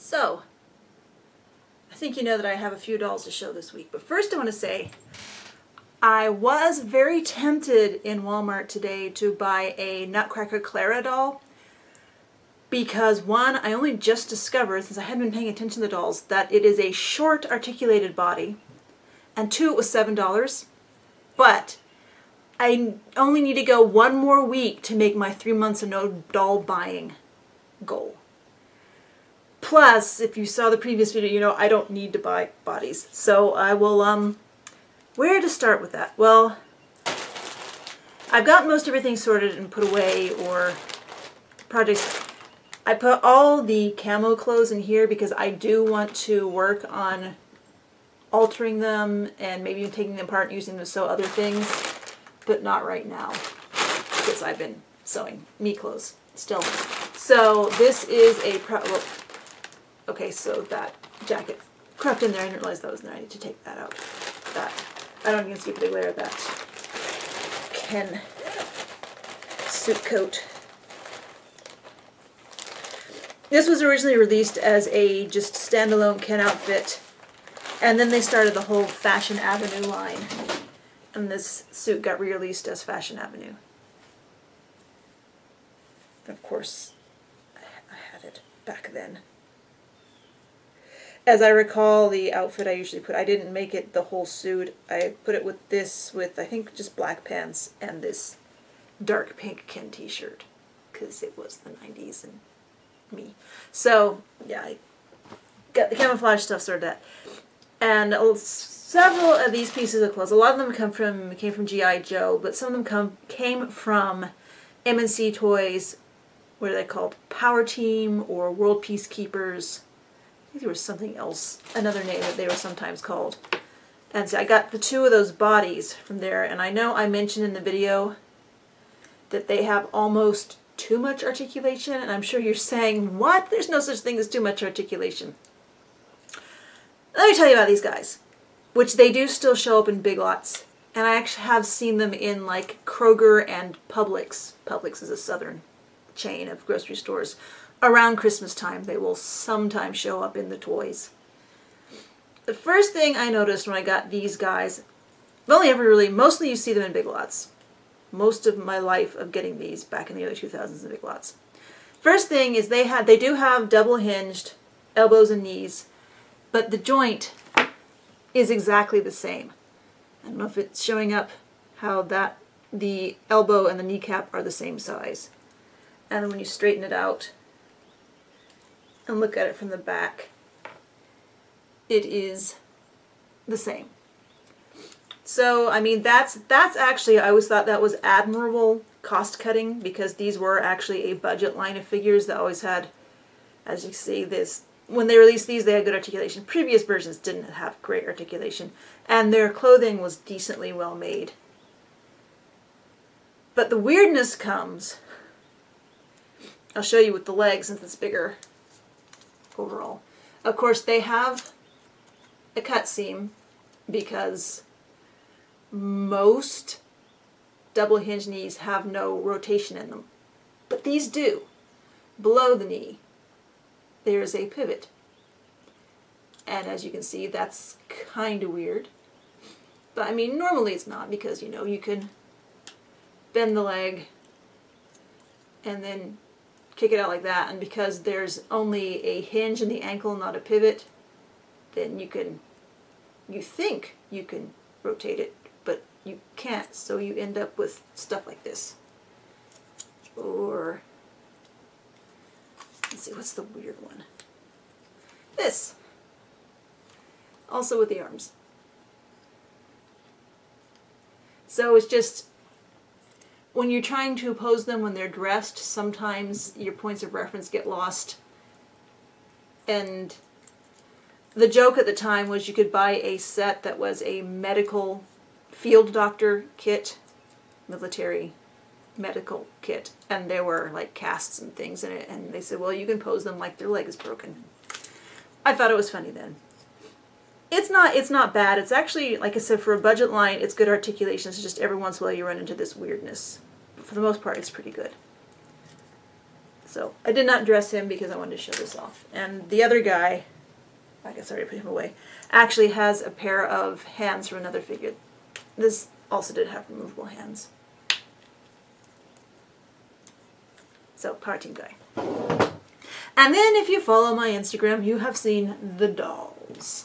So, I think you know that I have a few dolls to show this week, but first I want to say I was very tempted in Walmart today to buy a Nutcracker Clara doll because one, I only just discovered, since I hadn't been paying attention to the dolls, that it is a short articulated body, and two, it was $7, but I only need to go one more week to make my 3 months of no doll buying goal. Plus, if you saw the previous video, you know I don't need to buy bodies. So I will, where to start with that? Well, I've got most everything sorted and put away, or projects. I put all the camo clothes in here because I do want to work on altering them and maybe even taking them apart and using them to sew other things, but not right now because I've been sewing me clothes still. So this is a okay, so that jacket crept in there. I didn't realize that was in there. I need to take that out. I don't even see a big layer of that Ken suit coat. This was originally released as a just standalone Ken outfit, and then they started the whole Fashion Avenue line, and this suit got re-released as Fashion Avenue. And of course, I had it back then. As I recall, the outfit I usually put, I didn't make it the whole suit. I put it with this, with I think just black pants and this dark pink Ken t-shirt, because it was the 90s and me. So yeah, I got the camouflage stuff sorted out. And several of these pieces of clothes, a lot of them came from G.I. Joe, but some of them came from M&C Toys, what are they called? Power Team or World Peacekeepers. I think there was something else, another name that they were sometimes called. And so I got the two of those bodies from there, and I know I mentioned in the video that they have almost too much articulation, and I'm sure you're saying, what? There's no such thing as too much articulation. Let me tell you about these guys, which they do still show up in Big Lots, and I actually have seen them in like Kroger and Publix. Publix is a southern chain of grocery stores. Around Christmas time, they will sometimes show up in the toys. The first thing I noticed when I got these guys, I've only ever really, mostly you see them in Big Lots. Most of my life of getting these back in the early 2000s in Big Lots. First thing is they do have double hinged elbows and knees, but the joint is exactly the same. I don't know if it's showing up how the elbow and the kneecap are the same size. And then when you straighten it out and look at it from the back, it is the same. So, I mean, that's actually, I always thought that was admirable cost cutting, because these were actually a budget line of figures that always had, as you see, this, when they released these, they had good articulation. Previous versions didn't have great articulation, and their clothing was decently well made. But the weirdness comes, I'll show you with the legs since it's bigger overall. Of course, they have a cut seam because most double hinge knees have no rotation in them, but these do. Below the knee there is a pivot, and as you can see, that's kind of weird, but I mean normally it's not, because you know you can bend the leg and then kick it out like that, and because there's only a hinge in the ankle, not a pivot, then you think you can rotate it, but you can't, so you end up with stuff like this. Or, let's see, what's the weird one? This. Also with the arms. So it's just, when you're trying to pose them when they're dressed, sometimes your points of reference get lost. And the joke at the time was you could buy a set that was a medical field doctor kit, military medical kit, and there were like casts and things in it, and they said, well, you can pose them like their leg is broken. I thought it was funny then. It's not bad. It's actually, like I said, for a budget line, it's good articulation. It's just every once in a while you run into this weirdness. For the most part, it's pretty good. So I did not dress him because I wanted to show this off. And the other guy, I guess I already put him away, actually has a pair of hands from another figure. This also did have removable hands. So, cartoon guy. And then if you follow my Instagram, you have seen the dolls.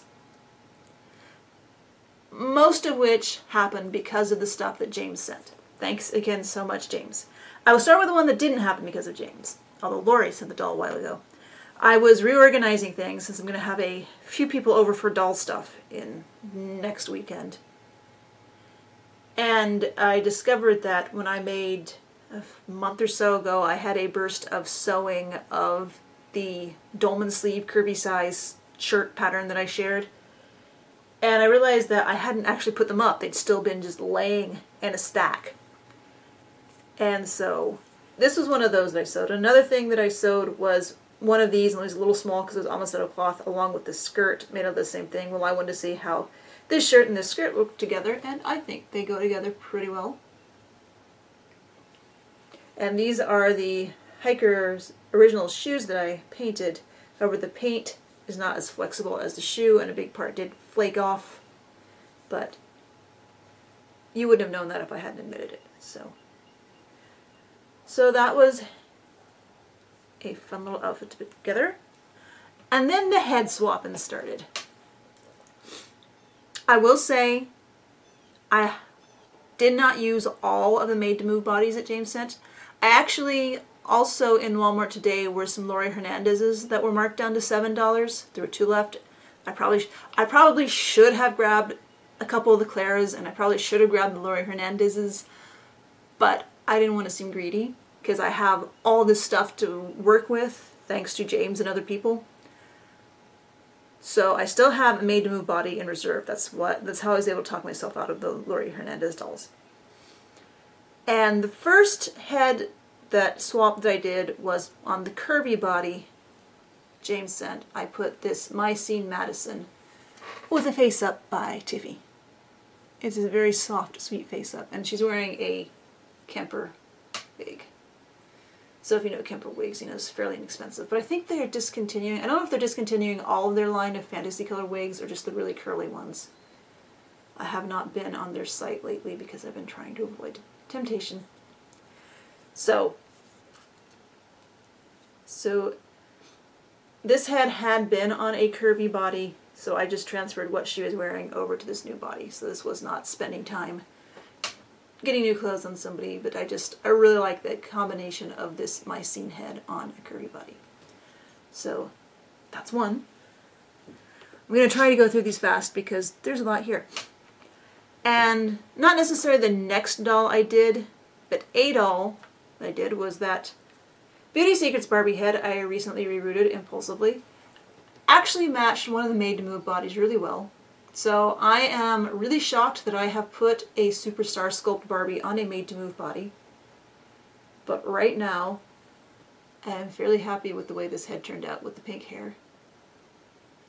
Most of which happened because of the stuff that James sent. Thanks again so much, James. I will start with the one that didn't happen because of James, although Lori sent the doll a while ago. I was reorganizing things since I'm going to have a few people over for doll stuff in next weekend. And I discovered that when I made, a month or so ago, I had a burst of sewing of the dolman sleeve curvy size shirt pattern that I shared. And I realized that I hadn't actually put them up. They'd still been just laying in a stack. And so this was one of those that I sewed. Another thing that I sewed was one of these, and it was a little small because it was almost out of cloth, along with the skirt made of the same thing. Well, I wanted to see how this shirt and this skirt work together, and I think they go together pretty well. And these are the hiker's original shoes that I painted. However, the paint is not as flexible as the shoe, and a big part did flake off, but you wouldn't have known that if I hadn't admitted it. So that was a fun little outfit to put together. And then the head swapping started. I will say I did not use all of the Made to Move bodies that James sent. I actually also in Walmart today were some Lori Hernandez's that were marked down to $7. There were 2 left. I probably should have grabbed a couple of the Clara's, and I probably should have grabbed the Lori Hernandez's, but I didn't want to seem greedy because I have all this stuff to work with thanks to James and other people. So I still have a Made to Move body in reserve. That's how I was able to talk myself out of the Lori Hernandez dolls. And the first head that swap that I did was on the curvy body James sent. I put this My Scene Madison with a face up by Tiffy. It's a very soft, sweet face up, and she's wearing a Kemper wig. So if you know Kemper wigs, you know it's fairly inexpensive. But I think they're discontinuing. I don't know if they're discontinuing all of their line of fantasy color wigs or just the really curly ones. I have not been on their site lately because I've been trying to avoid temptation. So this head had been on a curvy body, so I just transferred what she was wearing over to this new body. So this was not spending time getting new clothes on somebody, but I really like the combination of this My Scene head on a curvy body. So that's one. I'm going to try to go through these fast because there's a lot here. And not necessarily the next doll I did, but a doll that I did was that Beauty Secrets Barbie head I recently rerouted impulsively. Actually matched one of the Made to Move bodies really well. So I am really shocked that I have put a Superstar Sculpt Barbie on a Made to Move body. But right now, I am fairly happy with the way this head turned out with the pink hair.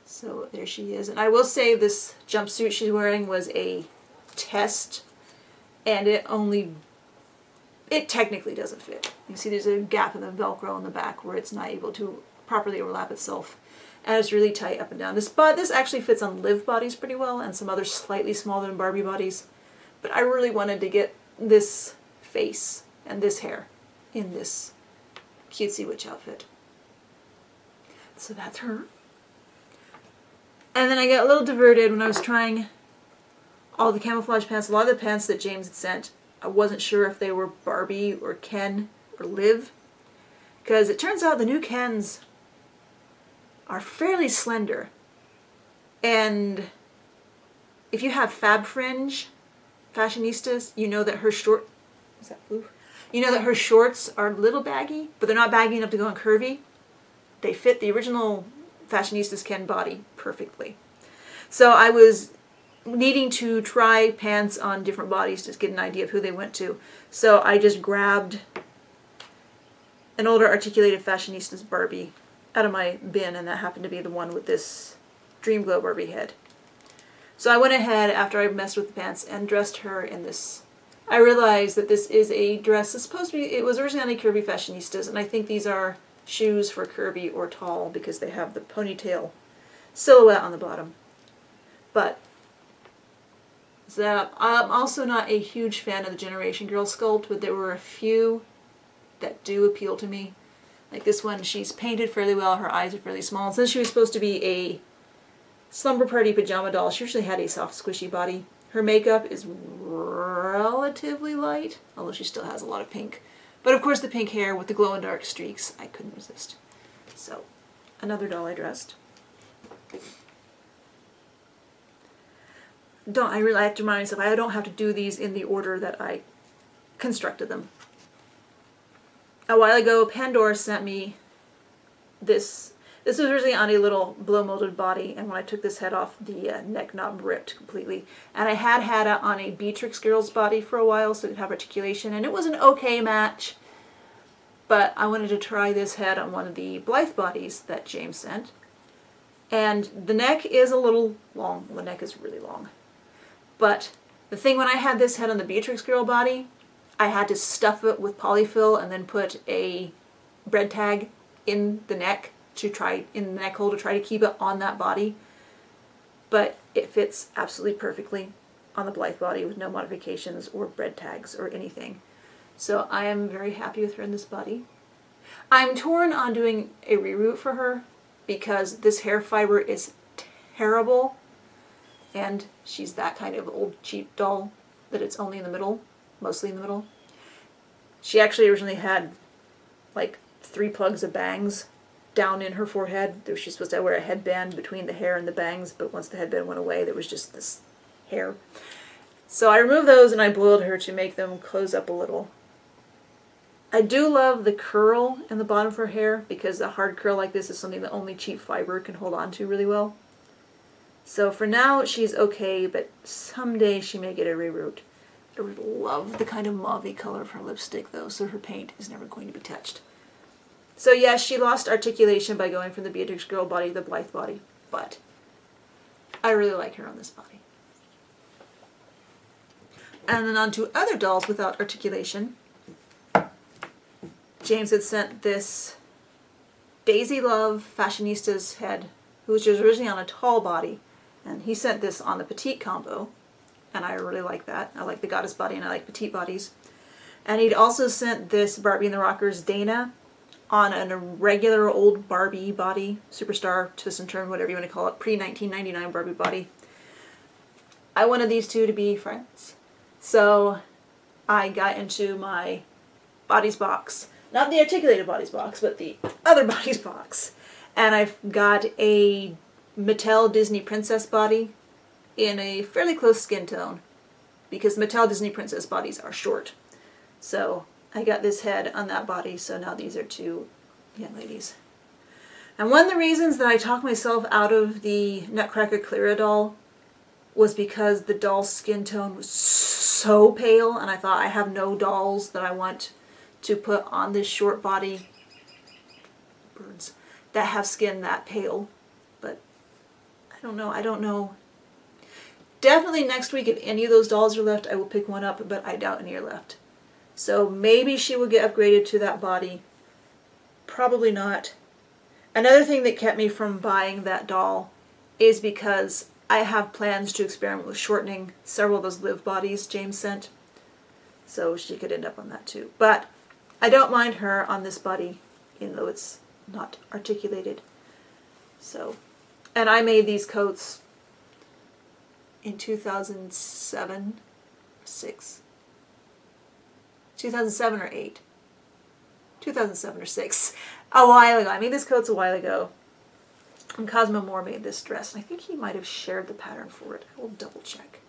So there she is. And I will say this jumpsuit she's wearing was a test, and it technically doesn't fit. You see there's a gap in the Velcro in the back where it's not able to properly overlap itself. And it's really tight up and down. This actually fits on Liv bodies pretty well and some other slightly smaller than Barbie bodies. But I really wanted to get this face and this hair in this cutesy witch outfit. So that's her. And then I got a little diverted when I was trying all the camouflage pants. A lot of the pants that James had sent, I wasn't sure if they were Barbie or Ken or Liv. Because it turns out the new Kens are fairly slender. And if you have Fab Fringe fashionistas, you know that her short... Is that Floof? You know that her shorts are a little baggy, but they're not baggy enough to go on curvy. They fit the original Fashionistas Ken body perfectly. So I was needing to try pants on different bodies to get an idea of who they went to. So I just grabbed an older articulated Fashionistas Barbie out of my bin, and that happened to be the one with this Dream Glow Barbie head. So I went ahead after I messed with the pants and dressed her in this I realized that this is a dress that's supposed to be, it was originally on a Curvy Fashionistas, and I think these are shoes for curvy or tall because they have the ponytail silhouette on the bottom. But so I'm also not a huge fan of the Generation Girl sculpt, but there were a few that do appeal to me. Like this one, she's painted fairly well, her eyes are fairly small. Since she was supposed to be a slumber party pajama doll, she usually had a soft, squishy body. Her makeup is relatively light, although she still has a lot of pink. But of course the pink hair with the glow-in-dark streaks, I couldn't resist. So, another doll I dressed. I really have to remind myself, I don't have to do these in the order that I constructed them. A while ago, Pandora sent me this. This was originally on a little blow-molded body, and when I took this head off, the neck knob ripped completely. And I had it on a Beatrix girl's body for a while, so it could have articulation, and it was an okay match. But I wanted to try this head on one of the Blythe bodies that James sent. And the neck is a little long. Well, the neck is really long. But the thing, when I had this head on the Beatrix girl body, I had to stuff it with polyfill and then put a bread tag in the neck to try, in the neck hole, to try to keep it on that body. But it fits absolutely perfectly on the Blythe body with no modifications or bread tags or anything. So I am very happy with her in this body. I'm torn on doing a reroot for her because this hair fiber is terrible, and she's that kind of old cheap doll that it's only in the middle, mostly in the middle. She actually originally had like 3 plugs of bangs down in her forehead. She's supposed to wear a headband between the hair and the bangs, but once the headband went away, there was just this hair. So I removed those and I boiled her to make them close up a little. I do love the curl in the bottom of her hair because a hard curl like this is something that only cheap fiber can hold on to really well. So for now she's okay, but someday she may get a reroot. I would love the kind of mauve color of her lipstick though, so her paint is never going to be touched. So yes, she lost articulation by going from the Beatrix girl body to the Blythe body, but I really like her on this body. And then on to other dolls without articulation. James had sent this Daisy Love Fashionistas head, which was originally on a tall body, and he sent this on the petite combo, and I really like that. I like the goddess body and I like petite bodies. And he'd also sent this Barbie and the Rockers Dana on a regular old Barbie body, superstar, twist and turn, whatever you want to call it, pre-1999 Barbie body. I wanted these two to be friends. So I got into my bodies box. Not the articulated bodies box, but the other bodies box. And I've got a Mattel Disney Princess body in a fairly close skin tone, because Mattel Disney Princess bodies are short. So I got this head on that body, so now these are 2 young ladies. And one of the reasons that I talked myself out of the Nutcracker Clara doll was because the doll's skin tone was so pale, and I thought I have no dolls that I want to put on this short body birds that have skin that pale. But I don't know. Definitely next week, if any of those dolls are left, I will pick one up, but I doubt any are left. So maybe she will get upgraded to that body. Probably not. Another thing that kept me from buying that doll is because I have plans to experiment with shortening several of those Liv bodies James sent. So she could end up on that too. But I don't mind her on this body, even though it's not articulated. So, and I made these coats in 2007, 6. 2007 or 8. 2007 or 6. A while ago. I made this coats a while ago. And Cosmo Moore made this dress. And I think he might have shared the pattern for it. I will double check.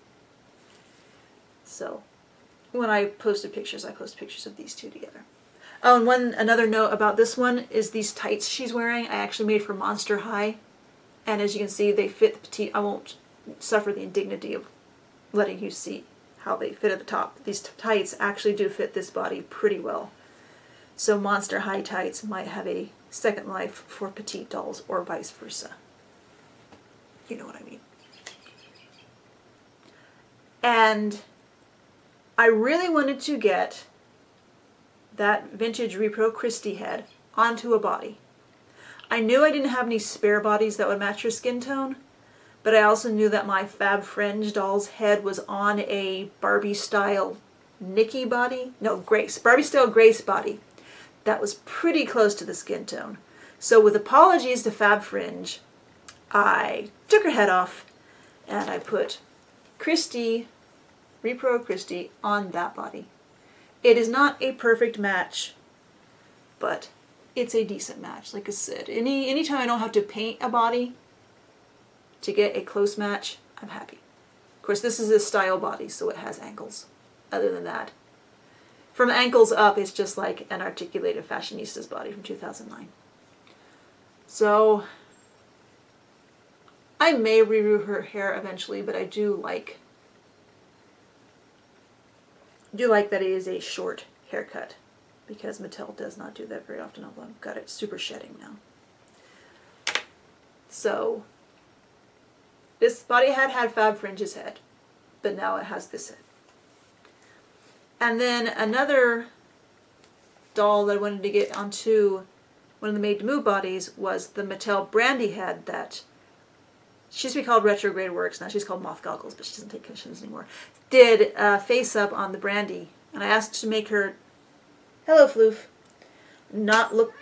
So, when I posted pictures of these two together. Oh, and another note about this one is these tights she's wearing. I actually made for Monster High. And as you can see, they fit the petite. I won't suffer the indignity of letting you see how they fit at the top. These tights actually do fit this body pretty well. So Monster High tights might have a second life for petite dolls, or vice versa. You know what I mean. And I really wanted to get that vintage Repro Christie head onto a body. I knew I didn't have any spare bodies that would match her skin tone, but I also knew that my Fab Fringe doll's head was on a Barbie style Nikki body, no, Grace, Barbie style Grace body that was pretty close to the skin tone. So with apologies to Fab Fringe, I took her head off and I put Christie, Repro Christie, on that body. It is not a perfect match, but it's a decent match. Like I said, anytime I don't have to paint a body to get a close match, I'm happy. Of course, this is a style body, so it has ankles. Other than that, from ankles up, it's just like an articulated fashionista's body from 2009. So I may redo her hair eventually, but I do like that it is a short haircut, because Mattel does not do that very often, although I've got it super shedding now. So this body had Fab Fringe's head, but now it has this head. And then another doll that I wanted to get onto one of the Made to Move bodies was the Mattel Brandy head that she used to be called Retrograde Works, now she's called Moth Goggles, but she doesn't take commissions anymore. Did face up on the Brandy, and I asked to make her, hello Floof, not look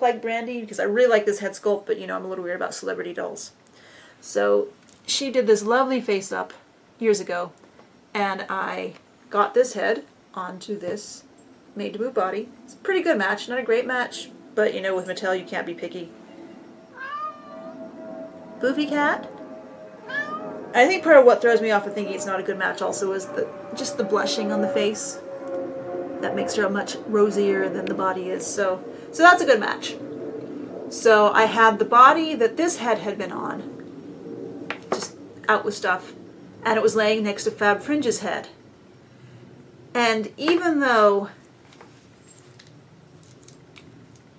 like Brandy, because I really like this head sculpt, but you know, I'm a little weird about celebrity dolls. So she did this lovely face up years ago, and I got this head onto this Made to Move body. It's a pretty good match, not a great match, but you know, with Mattel you can't be picky. Boofy cat? I think part of what throws me off of thinking it's not a good match also is just the blushing on the face. That makes her much rosier than the body is, so that's a good match. So I had the body that this head had been on, just out with stuff, and it was laying next to Fab Fringe's head. And even though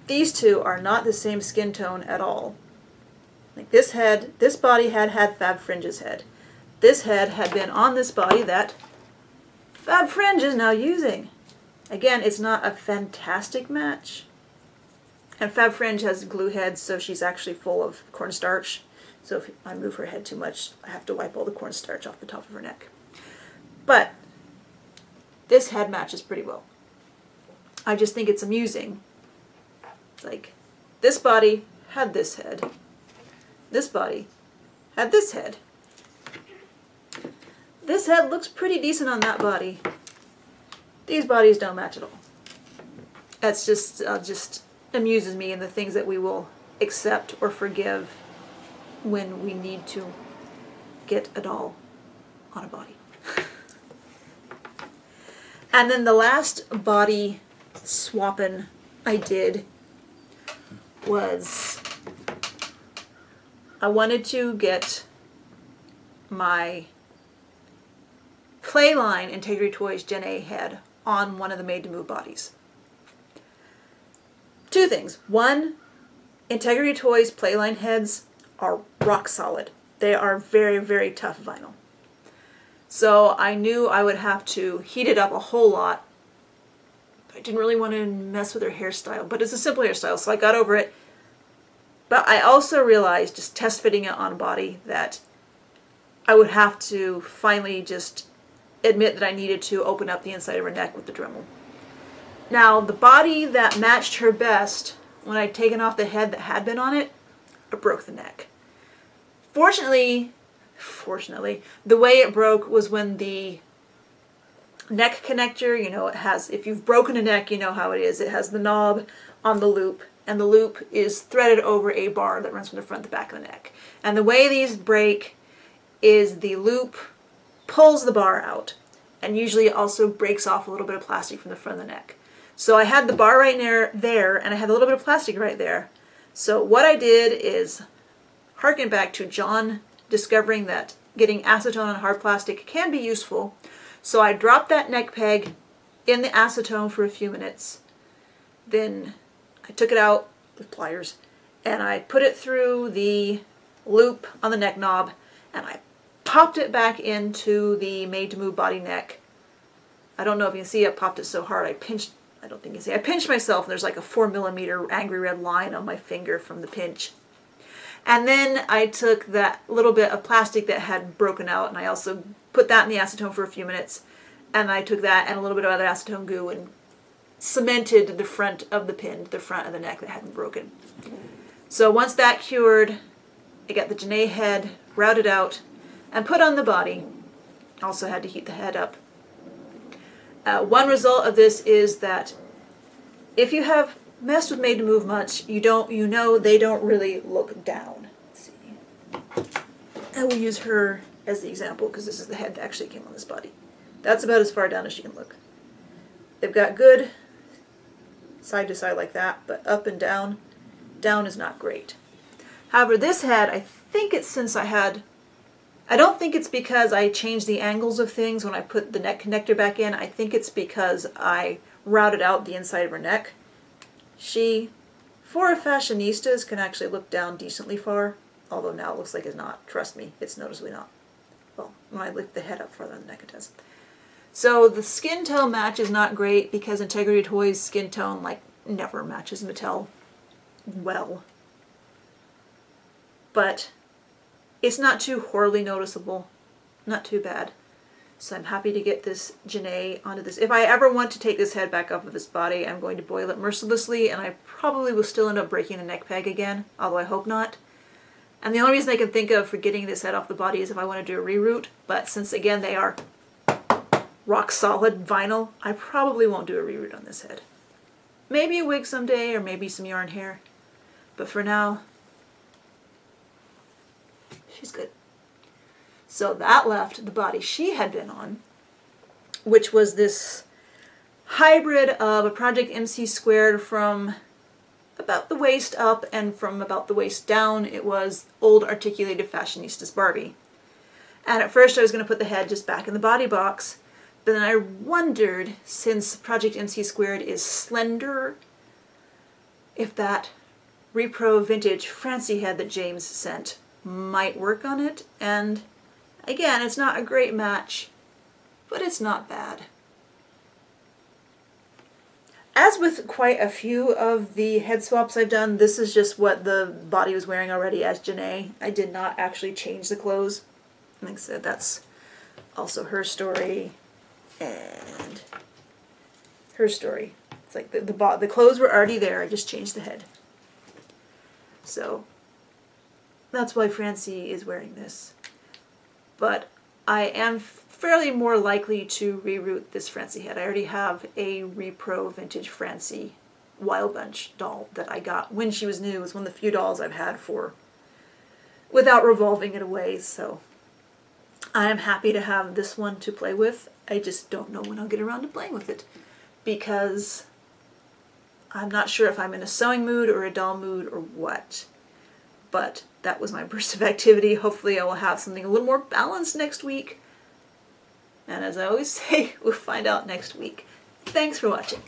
these two are not the same skin tone at all, like this body had Fab Fringe's head. This head had been on this body that Fab Fringe is now using. Again, it's not a fantastic match. And Fab Fringe has glue heads, so she's actually full of cornstarch. So if I move her head too much, I have to wipe all the cornstarch off the top of her neck. But this head matches pretty well. I just think it's amusing. It's like, this body had this head. This body had this head. This head looks pretty decent on that body. These bodies don't match at all. That's just amuses me in the things that we will accept or forgive when we need to get a doll on a body. And then the last body swapping I did was I wanted to get my Playline Integrity Toys Gen A head on one of the Made to Move bodies. Two things. One, Integrity Toys Playline heads are rock solid. They are very, very tough vinyl. So I knew I would have to heat it up a whole lot. I didn't really want to mess with her hairstyle, but it's a simple hairstyle, so I got over it. But I also realized, just test fitting it on a body, that I would have to finally just admit that I needed to open up the inside of her neck with the Dremel. Now, the body that matched her best, when I'd taken off the head that had been on it, I broke the neck. Fortunately, the way it broke was when the neck connector, you know, it has, if you've broken a neck, you know how it is. It has the knob on the loop, and the loop is threaded over a bar that runs from the front to the back of the neck. And the way these break is the loop pulls the bar out, and usually it also breaks off a little bit of plastic from the front of the neck. So I had the bar right there, and I had a little bit of plastic right there. So what I did is harken back to John discovering that getting acetone on hard plastic can be useful. So I dropped that neck peg in the acetone for a few minutes. Then I took it out with pliers, and I put it through the loop on the neck knob, and I popped it back into the Made to Move body neck. I don't know if you can see I popped it so hard I pinched, I don't think you can see, I pinched myself and there's like a 4mm angry red line on my finger from the pinch. And then I took that little bit of plastic that had broken out and I also put that in the acetone for a few minutes. And I took that and a little bit of other acetone goo and cemented the front of the pin, the front of the neck that hadn't broken. So once that cured, I got the Janae head routed out and put on the body. Also had to heat the head up. One result of this is that if you have messed with Made to Move much, you know they don't really look down. Let's see. I will use her as the example because this is the head that actually came on this body. That's about as far down as she can look. They've got good side to side like that, but up and down is not great. However, this head, I think it's since I don't think it's because I changed the angles of things when I put the neck connector back in. I think it's because I routed out the inside of her neck. She, for a fashionista, can actually look down decently far, although now it looks like it's not. Trust me, it's noticeably not. Well, when I lift the head up farther than the neck it does. So the skin tone match is not great because Integrity Toys skin tone like never matches Mattel well. But it's not too horribly noticeable, not too bad. So I'm happy to get this Janae onto this. If I ever want to take this head back off of this body, I'm going to boil it mercilessly, and I probably will still end up breaking the neck peg again, although I hope not. And the only reason I can think of for getting this head off the body is if I want to do a reroute, but since again they are rock solid vinyl, I probably won't do a reroute on this head. Maybe a wig someday, or maybe some yarn hair, but for now, she's good. So that left the body she had been on, which was this hybrid of a Project MC squared from about the waist up and from about the waist down. It was old articulated Fashionistas Barbie. And at first I was going to put the head just back in the body box, but then I wondered, since Project MC squared is slender, if that Repro Vintage Francie head that James sent might work on it. And again, it's not a great match, but it's not bad. As with quite a few of the head swaps I've done, this is just what the body was wearing already as Janae. I did not actually change the clothes. Like I said, that's also her story and her story. It's like the clothes were already there, I just changed the head. So that's why Francie is wearing this. But I am fairly more likely to reroute this Francie head. I already have a Repro Vintage Francie Wild Bunch doll that I got when she was new. It was one of the few dolls I've had for without revolving it away, so I am happy to have this one to play with. I just don't know when I'll get around to playing with it because I'm not sure if I'm in a sewing mood or a doll mood or what. But that was my burst of activity. Hopefully I will have something a little more balanced next week. And as I always say, we'll find out next week. Thanks for watching.